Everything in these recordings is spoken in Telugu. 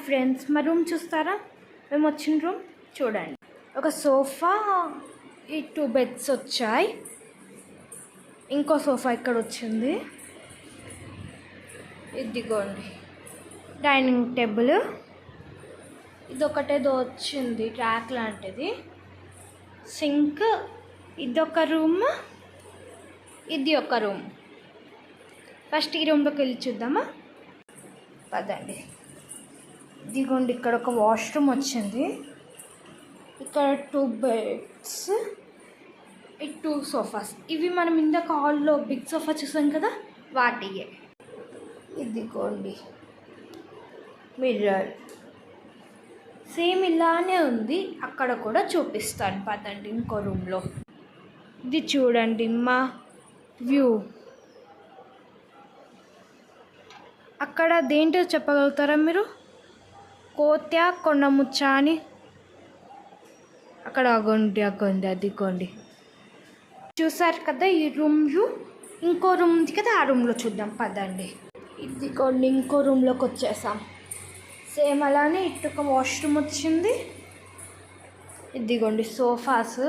ఫ్రెండ్స్, మా రూమ్ చూస్తారా? మేము వచ్చిన రూమ్ చూడండి. ఒక సోఫా, ఈ 2 బెడ్స్ వచ్చాయి. ఇంకో సోఫా ఇక్కడ వచ్చింది. ఇదిగోండి డైనింగ్ టేబుల్. ఇదొకటేదో వచ్చింది ట్రాక్ లాంటిది. సింక్. ఇదొక రూమ్, ఇది ఒక రూమ్. ఫస్ట్ ఈ రూమ్లోకి వెళ్ళి చూద్దామా? పదండి. ఇదిగోండి ఇక్కడ ఒక వాష్రూమ్ వచ్చింది. ఇక్కడ 2 బెడ్స్, ఈ 2 సోఫాస్. ఇవి మనం ఇందాక హాల్లో బిగ్ సోఫా చూసాం కదా, వాటియే. ఇదిగోండి మిర్రర్, సేమ్ ఇలానే ఉంది. అక్కడ కూడా చూపిస్తాను పదండి ఇంకో రూమ్లో. ఇది చూడండి మా వ్యూ. అక్కడ దేంటో చెప్పగలుగుతారా మీరు? కోత్యా కొండముచ్చ అని అక్కడ అగోండి అదిగోండి. చూసారు కదా ఈ రూమ్ వ్యూ. ఇంకో రూమ్ ఉంది కదా, ఆ రూమ్లో చూద్దాం పదండి. ఇదిగోండి ఇంకో రూమ్లోకి వచ్చేసాం. సేమ్ అలానే ఇటు ఒక వాష్రూమ్ వచ్చింది. ఇదిగోండి సోఫాస్.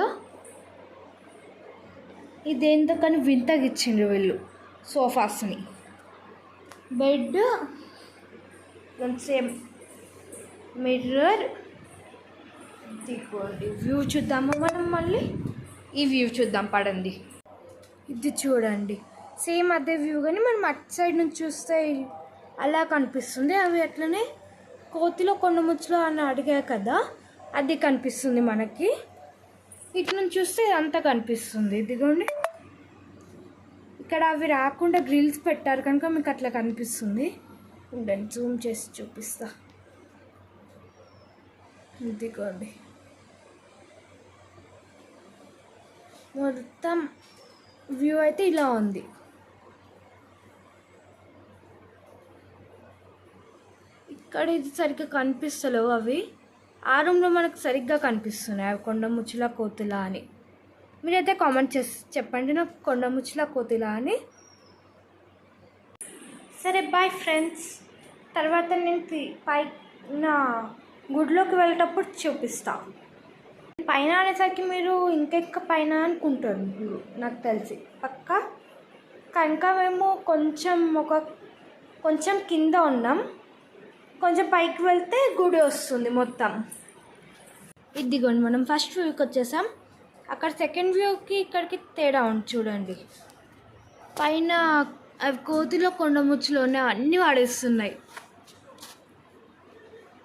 ఇదేందో కానీ వింతగా ఇచ్చిండ్రు వీళ్ళు సోఫాస్ని. Bed, same mirror. ఇదిగోండి వ్యూ చూద్దాము మనం. మళ్ళీ ఈ వ్యూ చూద్దాం పడండి. ఇది చూడండి సేమ్ అదే వ్యూ, కానీ మనం అటు సైడ్ నుంచి చూస్తే అలా కనిపిస్తుంది. అవి అట్లనే కోతిలో కొండముచ్చులో అని అడిగా కదా, అది కనిపిస్తుంది మనకి. ఇటు నుంచి చూస్తే ఇదంతా కనిపిస్తుంది. ఇదిగోండి ఇక్కడ అవి రాకుండా గ్రిల్స్ పెట్టారు కనుక మీకు అట్లా కనిపిస్తుంది. ఉండండి జూమ్ చేసి చూపిస్తా. ఇదిగోండి మొత్తం వ్యూ అయితే ఇలా ఉంది. ఇక్కడ ఇది సరిగ్గా కనిపిస్తలేవు అవి. ఆ రూమ్లో మనకు సరిగ్గా కనిపిస్తున్నాయి అవి కొండముచ్చుల కోతులా అని. మీరైతే కామెంట్ చేసి చెప్పండి నాకు కొండముచ్చుల కోతులా అని. సరే బాయ్ ఫ్రెండ్స్. తర్వాత నేను పైన గుడిలోకి వెళ్ళేటప్పుడు చూపిస్తా. పైన అనేసరికి మీరు ఇంకెక్క పైన అనుకుంటారు నాకు తెలిసి పక్కా. కనుక మేము కొంచెం కింద ఉన్నాం. కొంచెం పైకి వెళ్తే గుడి వస్తుంది మొత్తం. ఇదిగోండి మనం ఫస్ట్ వ్యూకి వచ్చేసాం. అక్కడ సెకండ్ వ్యూకి ఇక్కడికి తేడా ఉంది చూడండి. పైన అవి కోతిలో కొండముచ్చులోనే అన్నీ వాడేస్తున్నాయి.